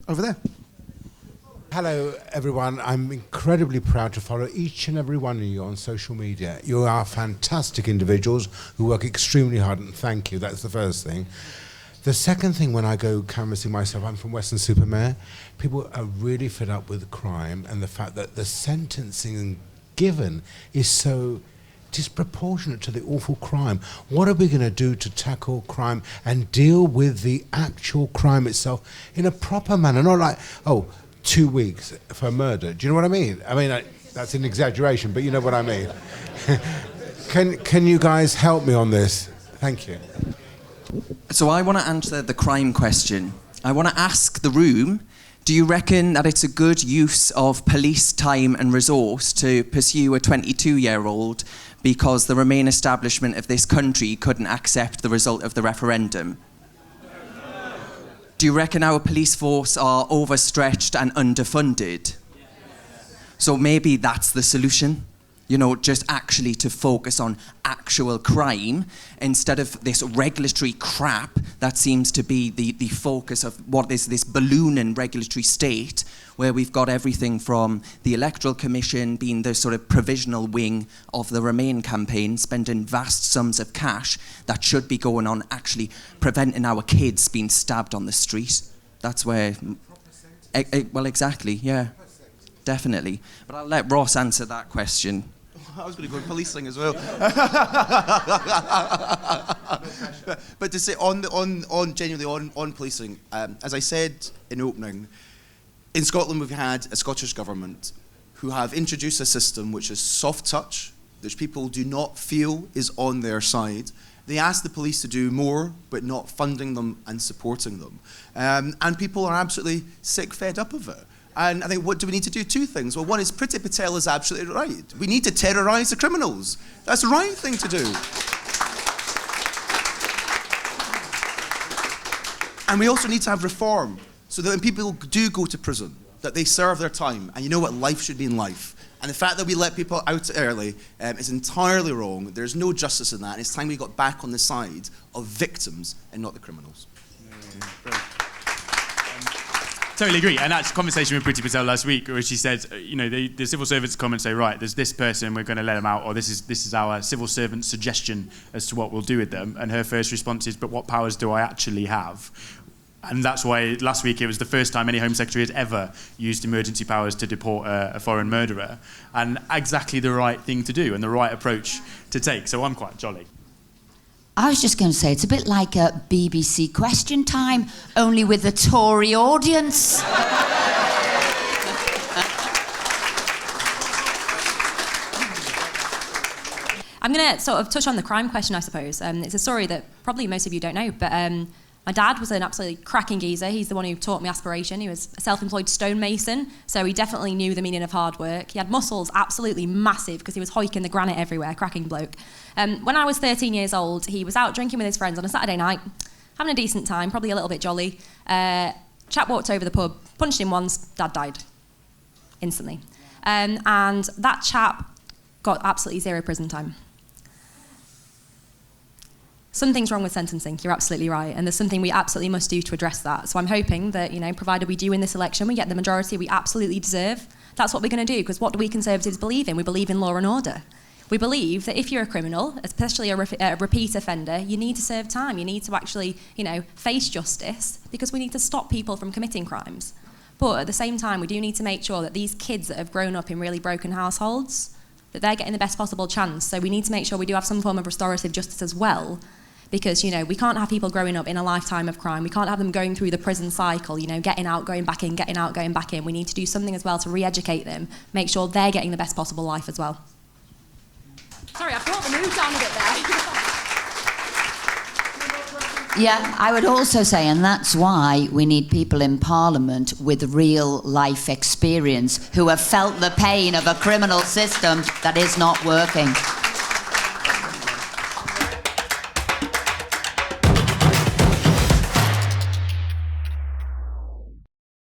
over there. Hello, everyone. I'm incredibly proud to follow each and every one of you on social media. You are fantastic individuals who work extremely hard, and thank you. That's the first thing. The second thing, when I go canvassing myself, I'm from Weston-super-Mare, people are really fed up with crime and the fact that the sentencing given is so disproportionate to the awful crime. What are we going to do to tackle crime and deal with the actual crime itself in a proper manner? Not like, 2 weeks for murder. Do you know what I mean? I mean, that's an exaggeration, but you know what I mean. Can you guys help me on this? Thank you. So I want to answer the crime question. I want to ask the room, do you reckon that it's a good use of police time and resource to pursue a 22-year-old because the Remain establishment of this country couldn't accept the result of the referendum? Do you reckon our police force are overstretched and underfunded? So maybe that's the solution, just actually to focus on actual crime instead of this regulatory crap that seems to be the focus of what is this ballooning regulatory state, where we've got everything from the Electoral Commission being the sort of provisional wing of the Remain campaign, spending vast sums of cash that should be going on actually preventing our kids being stabbed on the street. That's where... well, exactly, yeah. Definitely. But I'll let Ross answer that question. I was going to go policing as well. But to say on policing, as I said in opening, in Scotland we've had a Scottish government who have introduced a system which is soft touch, which people do not feel is on their side. They ask the police to do more, but not funding them and supporting them. And people are absolutely sick, fed up of it. And I think, what do we need to do? Two things. Well, one is Priti Patel is absolutely right. We need to terrorise the criminals. That's the right thing to do. And we also need to have reform, so that when people do go to prison, that they serve their time. And you know what? Life should be in life. And the fact that we let people out early is entirely wrong. There's no justice in that. And it's time we got back on the side of victims and not the criminals. Totally agree, and that's a conversation with Priti Patel last week, where she said, the civil servants come and say, right, there's this person, we're going to let them out, or this is our civil servant suggestion as to what we'll do with them. And her first response is, but what powers do I actually have? And that's why last week it was the first time any Home Secretary had ever used emergency powers to deport a foreign murderer, and exactly the right thing to do and the right approach to take. So I'm quite jolly. I was just going to say, it's a bit like a BBC Question Time, only with a Tory audience. I'm going to sort of touch on the crime question, I suppose. It's a story that probably most of you don't know, but my dad was an absolutely cracking geezer. He's the one who taught me aspiration. He was a self-employed stonemason, so he definitely knew the meaning of hard work. He had muscles absolutely massive because he was hoiking the granite everywhere, cracking bloke. When I was 13 years old, he was out drinking with his friends on a Saturday night, having a decent time, probably a little bit jolly. Chap walked over the pub, punched him once, dad died instantly. And that chap got absolutely zero prison time. Something's wrong with sentencing, you're absolutely right, and there's something we absolutely must do to address that. So I'm hoping that, provided we do win this election, we get the majority we absolutely deserve. That's what we're going to do, because what do we Conservatives believe in? We believe in law and order. We believe that if you're a criminal, especially a repeat offender, you need to serve time. You need to actually, face justice, because we need to stop people from committing crimes. But at the same time, we do need to make sure that these kids that have grown up in really broken households, that they're getting the best possible chance. So we need to make sure we do have some form of restorative justice as well, because, we can't have people growing up in a lifetime of crime. We can't have them going through the prison cycle, getting out, going back in, getting out, going back in. We need to do something as well to re-educate them, make sure they're getting the best possible life as well. Sorry, I brought the mood down a bit there. Yeah, I would also say, and that's why we need people in Parliament with real life experience who have felt the pain of a criminal system that is not working.